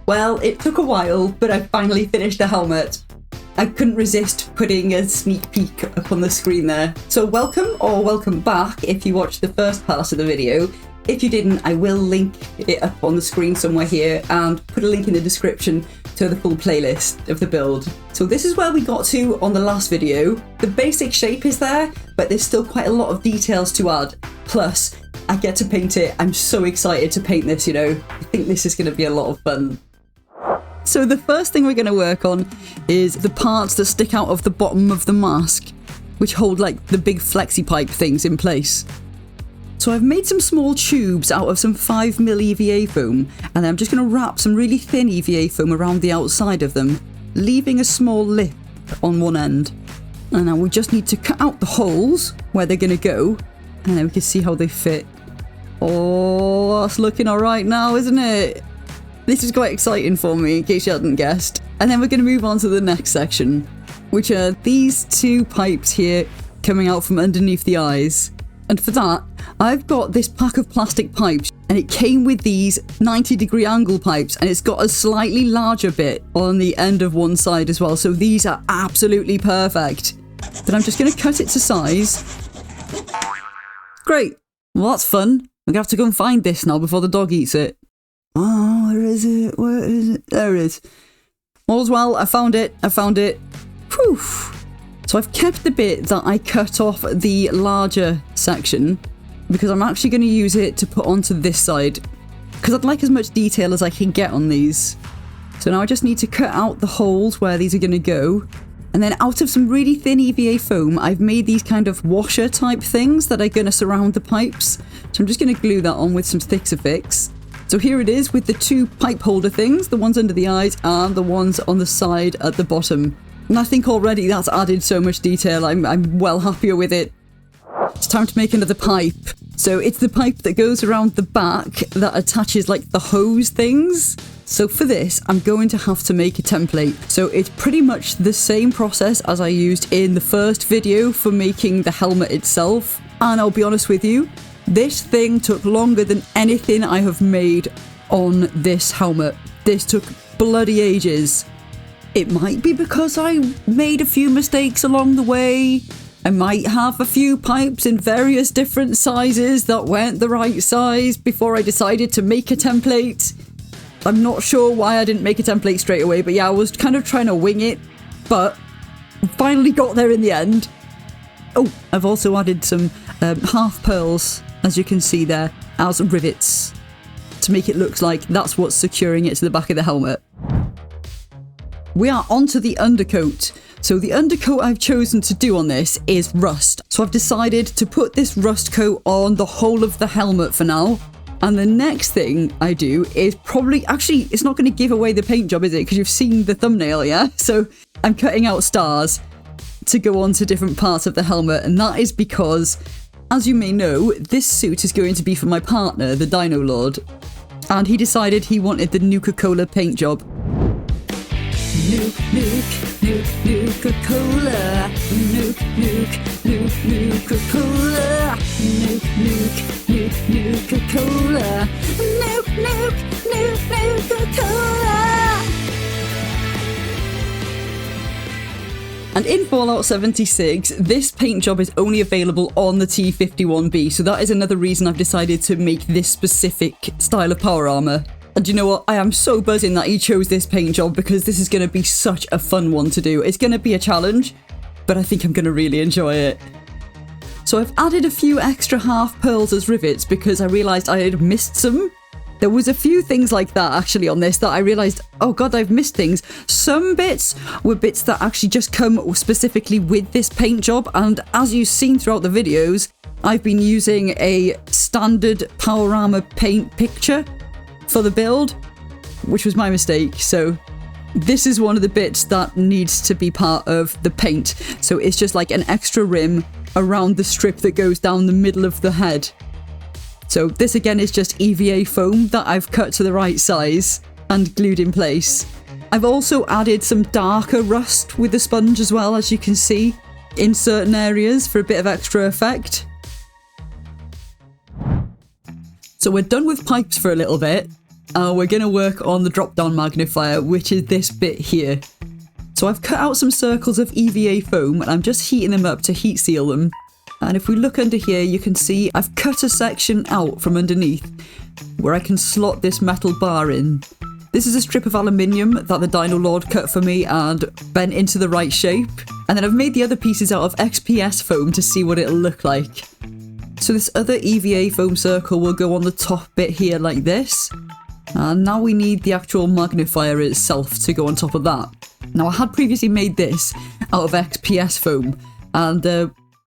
Well, it took a while, but I finally finished the helmet. I couldn't resist putting a sneak peek up on the screen there. So welcome or welcome back if you watched the first part of the video. If you didn't, I will link it up on the screen somewhere here and put a link in the description to the full playlist of the build. So this is where we got to on the last video. The basic shape is there, but there's still quite a lot of details to add. Plus, I get to paint it. I'm so excited to paint this, you know. I think this is going to be a lot of fun. So the first thing we're going to work on is the parts that stick out of the bottom of the mask, which hold like the big flexi pipe things in place. So I've made some small tubes out of some 5mm EVA foam, and then I'm just going to wrap some really thin EVA foam around the outside of them, leaving a small lip on one end. And now we just need to cut out the holes where they're going to go, and then we can see how they fit. Oh, that's looking alright now, isn't it? This is quite exciting for me, in case you hadn't guessed. And then we're going to move on to the next section, which are these two pipes here coming out from underneath the eyes. And for that, I've got this pack of plastic pipes, and it came with these 90-degree angle pipes, and it's got a slightly larger bit on the end of one side as well, so these are absolutely perfect. But I'm just going to cut it to size. Great. Well, that's fun. I'm going to have to go and find this now before the dog eats it. Oh, where is it? Where is it? There it is. All's well, I found it. Whew. So I've kept the bit that I cut off the larger section because I'm actually going to use it to put onto this side because I'd like as much detail as I can get on these. So now I just need to cut out the holes where these are going to go. And then out of some really thin EVA foam, I've made these kind of washer type things that are going to surround the pipes. So I'm just going to glue that on with some Fix-A-Fix. So here it is with the two pipe holder things, the ones under the eyes and the ones on the side at the bottom. And I think already that's added so much detail, I'm well happier with it. It's time to make another pipe. So it's the pipe that goes around the back that attaches like the hose things. So for this, I'm going to have to make a template. So it's pretty much the same process as I used in the first video for making the helmet itself. And I'll be honest with you, this thing took longer than anything I have made on this helmet. This took bloody ages. It might be because I made a few mistakes along the way. I might have a few pipes in various different sizes that weren't the right size before I decided to make a template. I'm not sure why I didn't make a template straight away, but yeah, I was kind of trying to wing it, but finally got there in the end. Oh, I've also added some half pearls, as you can see there, as rivets to make it look like that's what's securing it to the back of the helmet. We are onto the undercoat. So the undercoat I've chosen to do on this is rust. So I've decided to put this rust coat on the whole of the helmet for now. And the next thing I do is probably, actually, it's not going to give away the paint job, is it? Because you've seen the thumbnail, yeah? So I'm cutting out stars to go on to different parts of the helmet. And that is because, as you may know, this suit is going to be for my partner, the Dino Lord. And he decided he wanted the Nuka-Cola paint job. Nuka-Cola, Nuka-Cola, Nuka-Cola, Nuka-Cola. And in Fallout 76, this paint job is only available on the T-51b, so that is another reason I've decided to make this specific style of power armor. And you know what? I am so buzzing that he chose this paint job because this is going to be such a fun one to do. It's going to be a challenge, but I think I'm going to really enjoy it. So I've added a few extra half pearls as rivets because I realised I had missed some. There was a few things like that actually on this that I realised, oh god, I've missed things. Some bits were bits that actually just come specifically with this paint job, and as you've seen throughout the videos, I've been using a standard power armor paint picture for the build, which was my mistake. So this is one of the bits that needs to be part of the paint. So it's just like an extra rim around the strip that goes down the middle of the head. So this again is just EVA foam that I've cut to the right size and glued in place. I've also added some darker rust with the sponge as well, as you can see, in certain areas for a bit of extra effect. So we're done with pipes for a little bit. we're going to work on the drop-down magnifier, which is this bit here. So I've cut out some circles of EVA foam, and I'm just heating them up to heat seal them. And if we look under here, you can see I've cut a section out from underneath where I can slot this metal bar in. This is a strip of aluminium that the Dino Lord cut for me and bent into the right shape. And then I've made the other pieces out of XPS foam to see what it'll look like. So this other EVA foam circle will go on the top bit here like this. And now we need the actual magnifier itself to go on top of that. Now I had previously made this out of XPS foam, and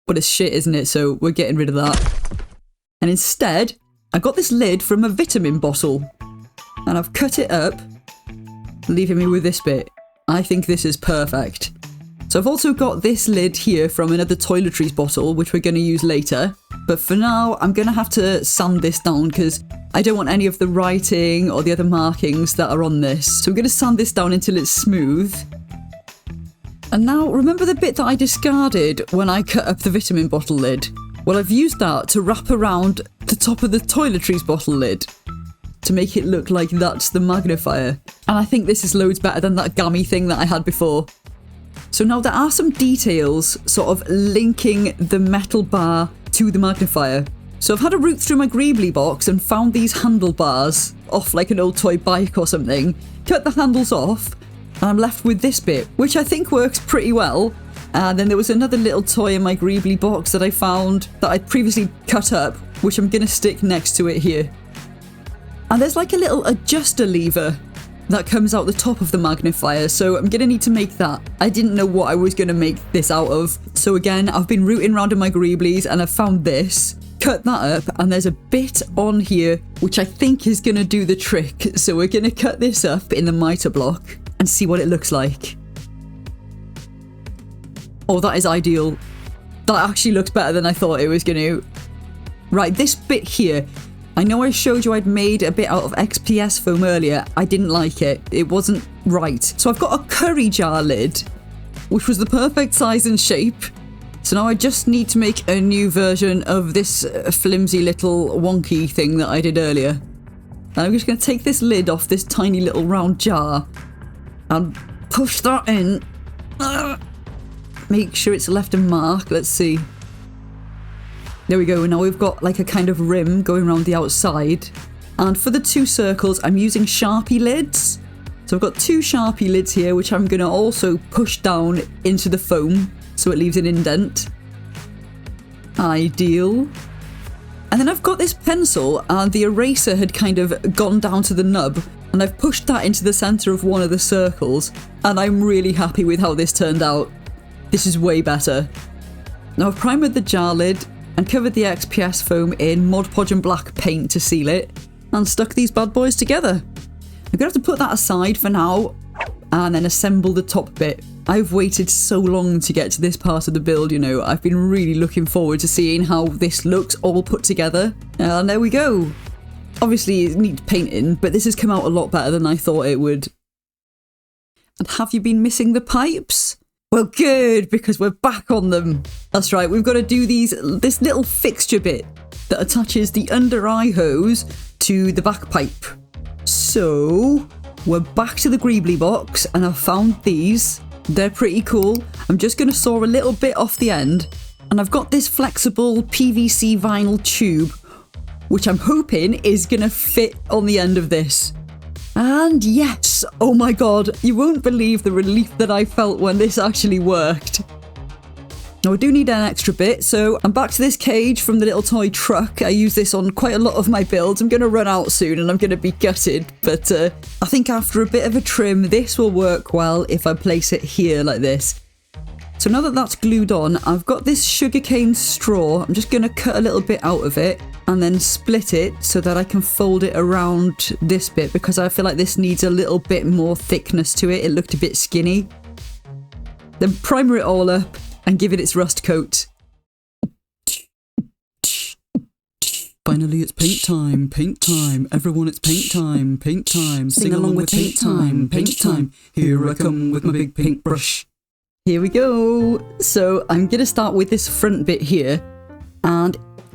but it's shit, isn't it? So we're getting rid of that. And instead, I got this lid from a vitamin bottle. And I've cut it up, leaving me with this bit. I think this is perfect. So I've also got this lid here from another toiletries bottle, which we're going to use later. But for now, I'm going to have to sand this down because I don't want any of the writing or the other markings that are on this. So I'm going to sand this down until it's smooth. And now, remember the bit that I discarded when I cut up the vitamin bottle lid? Well, I've used that to wrap around the top of the toiletries bottle lid to make it look like that's the magnifier. And I think this is loads better than that gammy thing that I had before. So now there are some details sort of linking the metal bar to the magnifier. So I've had a route through my Greebly box and found these handlebars off like an old toy bike or something. Cut the handles off and I'm left with this bit, which I think works pretty well. And then there was another little toy in my Greebly box that I found that I'd previously cut up, which I'm going to stick next to it here. And there's like a little adjuster lever that comes out the top of the magnifier, so I'm going to need to make that. I didn't know what I was going to make this out of. So again, I've been rooting around in my Greeblies and I've found this. Cut that up, and there's a bit on here which I think is going to do the trick. So we're going to cut this up in the mitre block and see what it looks like. Oh, that is ideal. That actually looks better than I thought it was going to. Right, this bit here. I know I showed you I'd made a bit out of XPS foam earlier. I didn't like it. It wasn't right. So I've got a curry jar lid, which was the perfect size and shape. So now I just need to make a new version of this flimsy little wonky thing that I did earlier. And I'm just going to take this lid off this tiny little round jar and push that in. Make sure it's left a mark. Let's see. There we go. Now we've got like a kind of rim going around the outside. And for the two circles, I'm using Sharpie lids. So I've got two Sharpie lids here, which I'm going to also push down into the foam so it leaves an indent. Ideal. And then I've got this pencil, and the eraser had kind of gone down to the nub, and I've pushed that into the centre of one of the circles, and I'm really happy with how this turned out. This is way better. Now I've primed the jar lid and covered the XPS foam in Mod Podge and black paint to seal it, and stuck these bad boys together. I'm going to have to put that aside for now and then assemble the top bit. I've waited so long to get to this part of the build, you know. I've been really looking forward to seeing how this looks all put together. And there we go. Obviously it needs painting, but this has come out a lot better than I thought it would. And have you been missing the pipes? Well, good, because we're back on them. That's right, we've got to do this little fixture bit that attaches the under eye hose to the back pipe. So we're back to the Greebly box, and I've found these. They're pretty cool. I'm just going to saw a little bit off the end, and I've got this flexible PVC vinyl tube, which I'm hoping is going to fit on the end of this. And yes, oh my god, you won't believe the relief that I felt when this actually worked. Now I do need an extra bit, so I'm back to this cage from the little toy truck. I use this on quite a lot of my builds. I'm going to run out soon and I'm going to be gutted, but I think after a bit of a trim, this will work well if I place it here like this. So now that that's glued on, I've got this sugarcane straw. I'm just going to cut a little bit out of it and then split it so that I can fold it around this bit, because I feel like this needs a little bit more thickness to it. It looked a bit skinny. Then primer it all up and give it its rust coat. Finally, it's paint time, paint time. Everyone, it's paint time, paint time. Sing along with paint time, paint time. Here I come with my big paintbrush. Here we go. So I'm going to start with this front bit here, and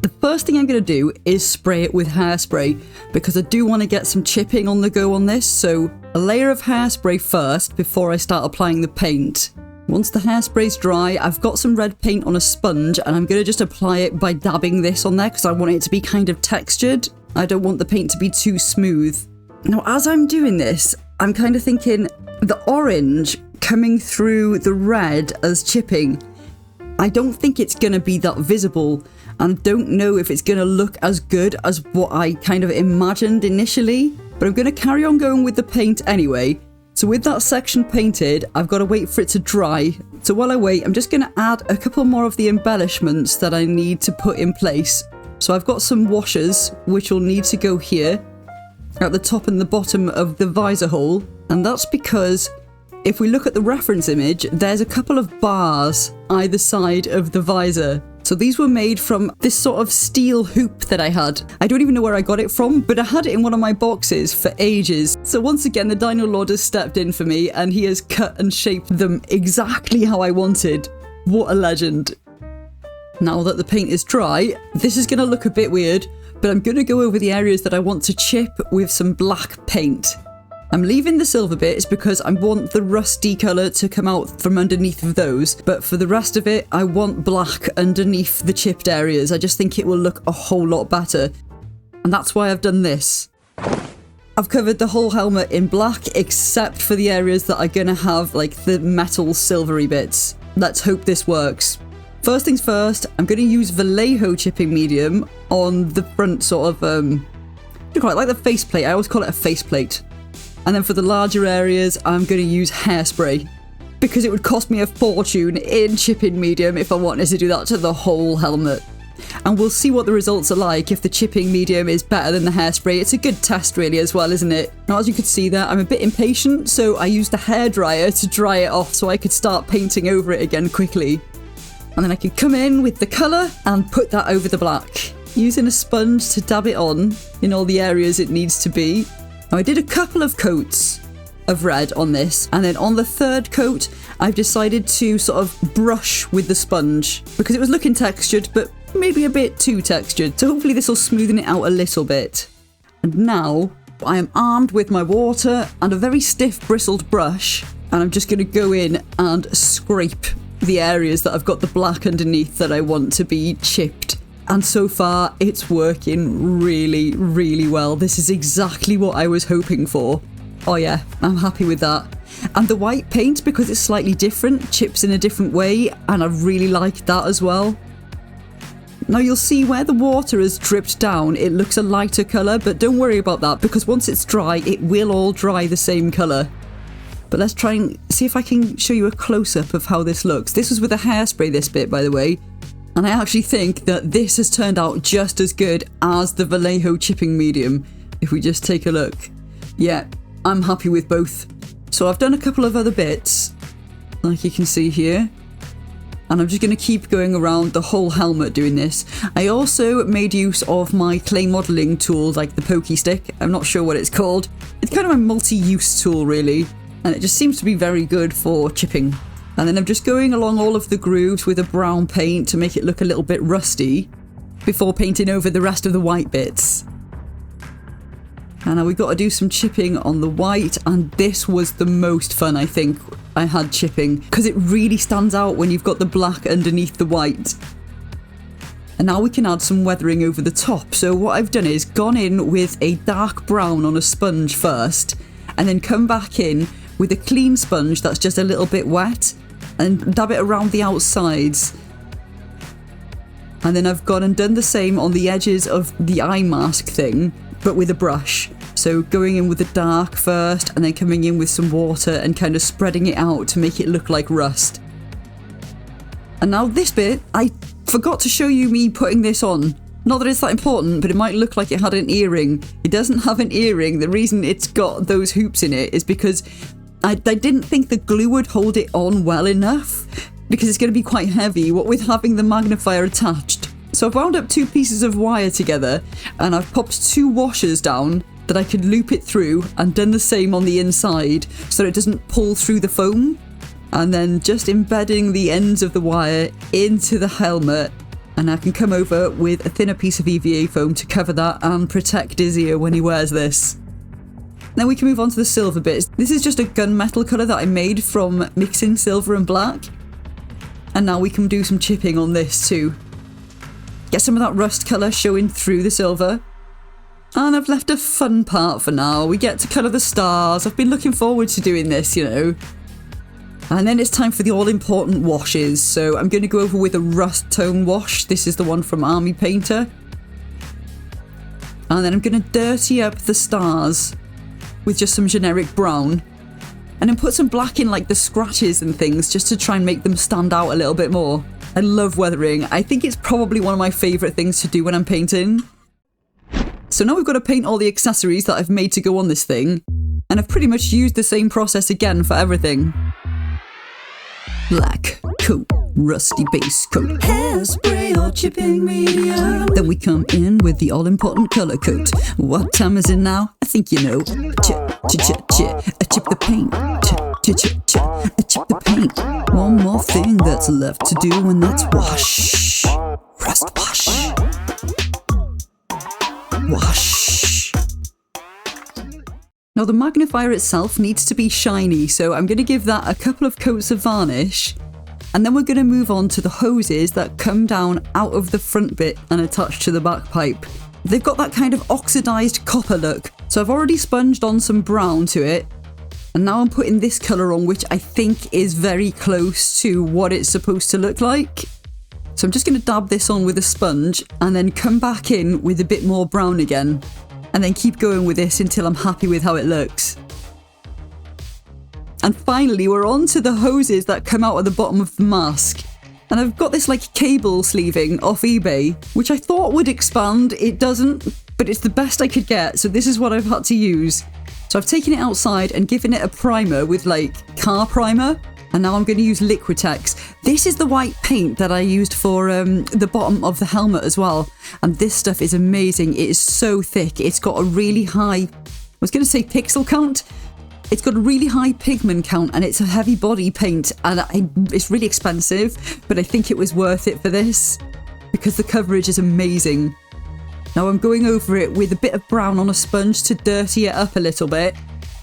The first thing I'm going to do is spray it with hairspray because I do want to get some chipping on the go on this, so a layer of hairspray first before I start applying the paint. Once the hairspray's dry, I've got some red paint on a sponge and I'm going to just apply it by dabbing this on there because I want it to be kind of textured. I don't want the paint to be too smooth. Now, as I'm doing this, I'm kind of thinking the orange coming through the red as chipping, I don't think it's going to be that visible and don't know if it's going to look as good as what I kind of imagined initially, but I'm going to carry on going with the paint anyway. So with that section painted, I've got to wait for it to dry. So while I wait, I'm just going to add a couple more of the embellishments that I need to put in place. So I've got some washers, which will need to go here at the top and the bottom of the visor hole. And that's because if we look at the reference image, there's a couple of bars either side of the visor. So these were made from this sort of steel hoop that I had. I don't even know where I got it from, but I had it in one of my boxes for ages. So once again, the Dino Lord has stepped in for me and he has cut and shaped them exactly how I wanted. What a legend. Now that the paint is dry, this is going to look a bit weird, but I'm going to go over the areas that I want to chip with some black paint. I'm leaving the silver bits because I want the rusty colour to come out from underneath of those, but for the rest of it, I want black underneath the chipped areas. I just think it will look a whole lot better, and that's why I've done this. I've covered the whole helmet in black, except for the areas that are going to have like the metal silvery bits. Let's hope this works. First things first, I'm going to use Vallejo chipping medium on the front sort of, you call it like the faceplate. I always call it a faceplate. And then for the larger areas, I'm going to use hairspray because it would cost me a fortune in chipping medium if I wanted to do that to the whole helmet. And we'll see what the results are like if the chipping medium is better than the hairspray. It's a good test really as well, isn't it? Now, as you can see there, I'm a bit impatient, so I used the hairdryer to dry it off so I could start painting over it again quickly. And then I can come in with the colour and put that over the black, using a sponge to dab it on in all the areas it needs to be. Now, I did a couple of coats of red on this, and then on the third coat, I've decided to sort of brush with the sponge because it was looking textured, but maybe a bit too textured. So hopefully this will smoothen it out a little bit. And now I am armed with my water and a very stiff bristled brush, and I'm just going to go in and scrape the areas that I've got the black underneath that I want to be chipped. And so far, it's working really, really well. This is exactly what I was hoping for. Oh yeah, I'm happy with that. And the white paint, because it's slightly different, chips in a different way, and I really like that as well. Now you'll see where the water has dripped down, it looks a lighter colour, but don't worry about that, because once it's dry, it will all dry the same colour. But let's try and see if I can show you a close-up of how this looks. This was with a hairspray, this bit, by the way. And I actually think that this has turned out just as good as the Vallejo chipping medium. If we just take a look. Yeah, I'm happy with both. So I've done a couple of other bits, like you can see here. And I'm just going to keep going around the whole helmet doing this. I also made use of my clay modelling tool, like the pokey stick. I'm not sure what it's called. It's kind of a multi-use tool, really. And it just seems to be very good for chipping. And then I'm just going along all of the grooves with a brown paint to make it look a little bit rusty before painting over the rest of the white bits. And now we've got to do some chipping on the white, and this was the most fun I think I had chipping because it really stands out when you've got the black underneath the white. And now we can add some weathering over the top. So what I've done is gone in with a dark brown on a sponge first, and then come back in with a clean sponge that's just a little bit wet and dab it around the outsides. And then I've gone and done the same on the edges of the eye mask thing, but with a brush. So going in with the dark first and then coming in with some water and kind of spreading it out to make it look like rust. And now this bit, I forgot to show you me putting this on. Not that it's that important, but it might look like it had an earring. It doesn't have an earring. The reason it's got those hoops in it is because I didn't think the glue would hold it on well enough because it's going to be quite heavy, what with having the magnifier attached. So I've wound up 2 pieces of wire together and I've popped 2 washers down that I could loop it through and done the same on the inside so that it doesn't pull through the foam. And then just embedding the ends of the wire into the helmet And I can come over with a thinner piece of EVA foam to cover that and protect his ear when he wears this. Then we can move on to the silver bits. This is just a gunmetal colour that I made from mixing silver and black. And now we can do some chipping on this too. Get some of that rust colour showing through the silver. And I've left a fun part for now. We get to colour the stars. I've been looking forward to doing this, you know. And then it's time for the all-important washes. So I'm going to go over with a rust tone wash. This is the one from Army Painter. And then I'm going to dirty up the stars with just some generic brown. And then put some black in like the scratches and things just to try and make them stand out a little bit more. I love weathering. I think it's probably one of my favourite things to do when I'm painting. So now we've got to paint all the accessories that I've made to go on this thing. And I've pretty much used the same process again for everything. Black coat, rusty base coat, hairspray or chipping medium. Then we come in with the all-important colour coat. What time is it now? I think you know. Chip the paint. Chip the paint. One more thing that's left to do, and that's wash. Rust wash. Wash. Now the magnifier itself needs to be shiny, so I'm going to give that a couple of coats of varnish, and then we're going to move on to the hoses that come down out of the front bit and attach to the back pipe. They've got that kind of oxidized copper look, so I've already sponged on some brown to it, and now I'm putting this colour on, which I think is very close to what it's supposed to look like. So I'm just going to dab this on with a sponge and then come back in with a bit more brown again. And then keep going with this until I'm happy with how it looks. And finally, we're on to the hoses that come out at the bottom of the mask. And I've got this like cable sleeving off eBay, which I thought would expand. It doesn't, but it's the best I could get. So this is what I've had to use. So I've taken it outside and given it a primer with like car primer. And now I'm going to use Liquitex. This is the white paint that I used for the bottom of the helmet as well. And this stuff is amazing. It is so thick. It's got a really high, I was going to say pixel count. It's got a really high pigment count and it's a heavy body paint. And it's really expensive, but I think it was worth it for this because the coverage is amazing. Now I'm going over it with a bit of brown on a sponge to dirty it up a little bit.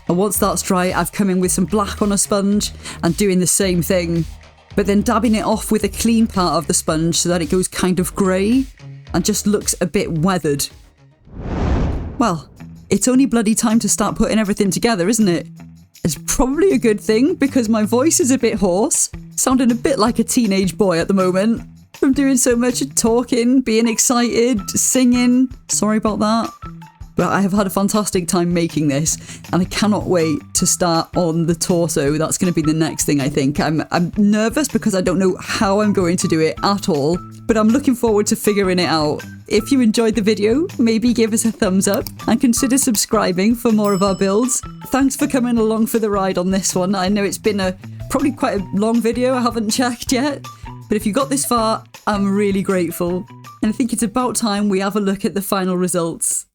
And once that's dry, I've come in with some black on a sponge and doing the same thing, but then dabbing it off with a clean part of the sponge so that it goes kind of grey and just looks a bit weathered. Well, it's only bloody time to start putting everything together, isn't it? It's probably a good thing because my voice is a bit hoarse, sounding a bit like a teenage boy at the moment. I'm doing so much talking, being excited, singing. Sorry about that. But I have had a fantastic time making this and I cannot wait to start on the torso. That's going to be the next thing I think. I'm nervous because I don't know how I'm going to do it at all, but I'm looking forward to figuring it out. If you enjoyed the video, maybe give us a thumbs up and consider subscribing for more of our builds. Thanks for coming along for the ride on this one. I know it's been probably quite a long video. I haven't checked yet, but if you got this far, I'm really grateful. And I think it's about time we have a look at the final results.